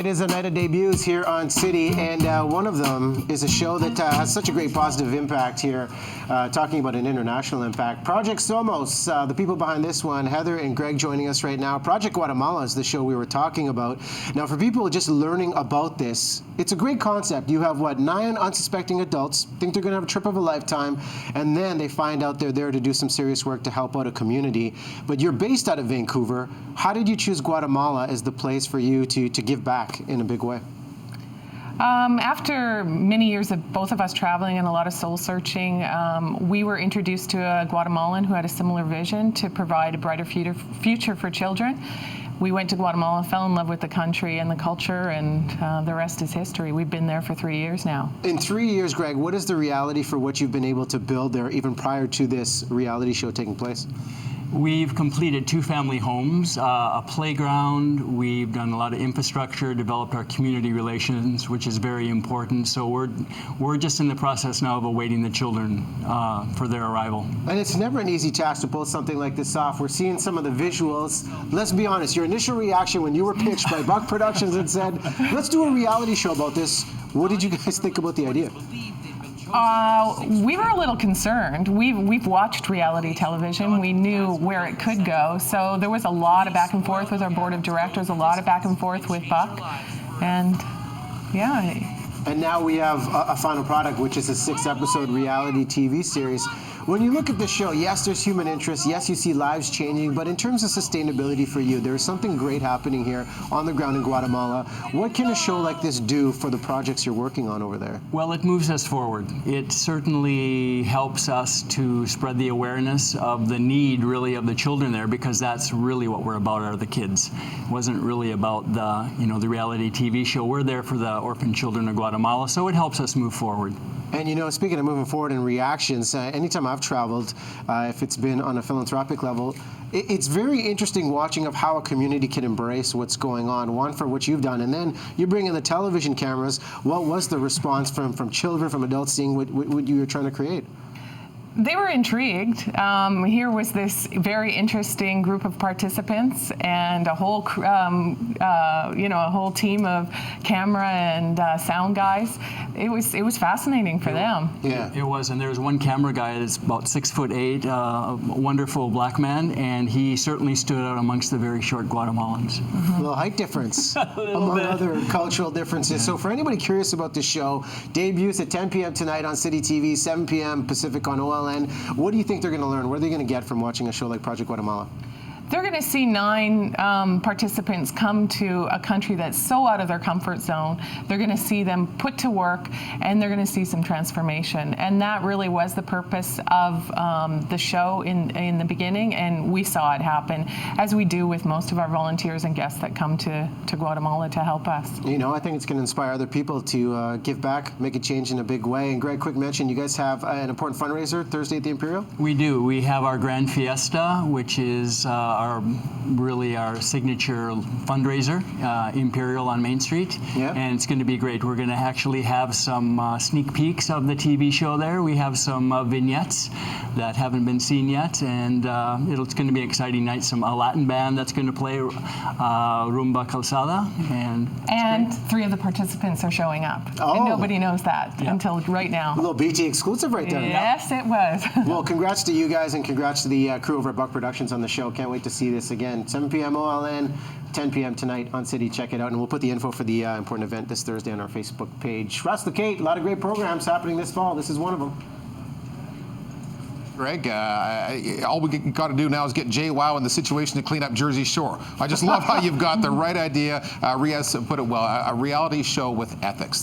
It is a night of debuts here on City, and one of them is a show that has such a great positive impact here, talking about an international impact. Project Somos, the people behind this one, Heather and Greg joining us right now. Project Guatemala is the show we were talking about. Now, for people just learning about this, it's a great concept. You have, 9 unsuspecting adults, think they're going to have a trip of a lifetime, and then they find out they're there to do some serious work to help out a community. But you're based out of Vancouver. How did you choose Guatemala as the place for you to give back in a big way? After many years of both of us traveling and a lot of soul searching, we were introduced to a Guatemalan who had a similar vision to provide a brighter future for children. We went to Guatemala, fell in love with the country and the culture, and the rest is history. We've been there for 3 years now. In 3 years, Greg, what is the reality for what you've been able to build there, even prior to this reality show taking place? We've completed 2 family homes, a playground. We've done a lot of infrastructure, developed our community relations, which is very important. So we're just in the process now of awaiting the children for their arrival. And it's never an easy task to pull something like this off. We're seeing some of the visuals. Let's be honest, your initial reaction when you were pitched by Buck Productions and said, let's do a reality show about this, what did you guys think about the idea? We were a little concerned. We've watched reality television. We knew where it could go. So there was a lot of back and forth with our board of directors, a lot of back and forth with Buck. And yeah. And now we have a final product, which is a 6-episode reality TV series. When you look at the show, yes, there's human interest. Yes, you see lives changing. But in terms of sustainability for you, there's something great happening here on the ground in Guatemala. What can a show like this do for the projects you're working on over there? Well, it moves us forward. It certainly helps us to spread the awareness of the need, really, of the children there, because that's really what we're about, are the kids. It wasn't really about the reality TV show. We're there for the orphan children of Guatemala, so it helps us move forward. And speaking of moving forward and reactions, anytime I've traveled, if it's been on a philanthropic level, it's very interesting watching of how a community can embrace what's going on. One, for what you've done, and then you bring in the television cameras. What was the response from children, from adults seeing what you were trying to create? They were intrigued. Here was this very interesting group of participants and a whole, a whole team of camera and sound guys. It was fascinating for them. Yeah, it was. And there's one camera guy that's about 6'8", a wonderful black man, and he certainly stood out amongst the very short Guatemalans. A little height difference, among other cultural differences. Yeah. So for anybody curious about this show, debuts at 10 p.m. tonight on Citytv, 7 p.m. Pacific on OLN. What do you think they're going to learn? What are they going to get from watching a show like Project Guatemala? They're going to see 9 participants come to a country that's so out of their comfort zone. They're going to see them put to work, and they're going to see some transformation. And that really was the purpose of the show in the beginning, and we saw it happen, as we do with most of our volunteers and guests that come to Guatemala to help us. I think it's going to inspire other people to give back, make a change in a big way. And Greg, quick mention, you guys have an important fundraiser Thursday at the Imperial? We do. We have our Grand Fiesta, which is our signature fundraiser, Imperial on Main Street. Yep. And it's going to be great. We're going to actually have some sneak peeks of the TV show there. We have some vignettes that haven't been seen yet, and it's going to be an exciting night. A Latin band that's going to play Rumba Calzada. And 3 of the participants are showing up. Oh. And nobody knows that until right now. A little BT exclusive right there. Yes, it was. Well, congrats to you guys, and congrats to the crew over at Buck Productions on the show. Can't wait to see this again. 7 p.m. OLN, 10 p.m. tonight on City. Check it out, and we'll put the info for the important event this Thursday on our Facebook page. Russ the Kate, a lot of great programs happening this fall. This is one of them. Greg, all we got to do now is get JWoww in the situation to clean up Jersey Shore. I just love how you've got the right idea. Riaz put it well, a reality show with ethics.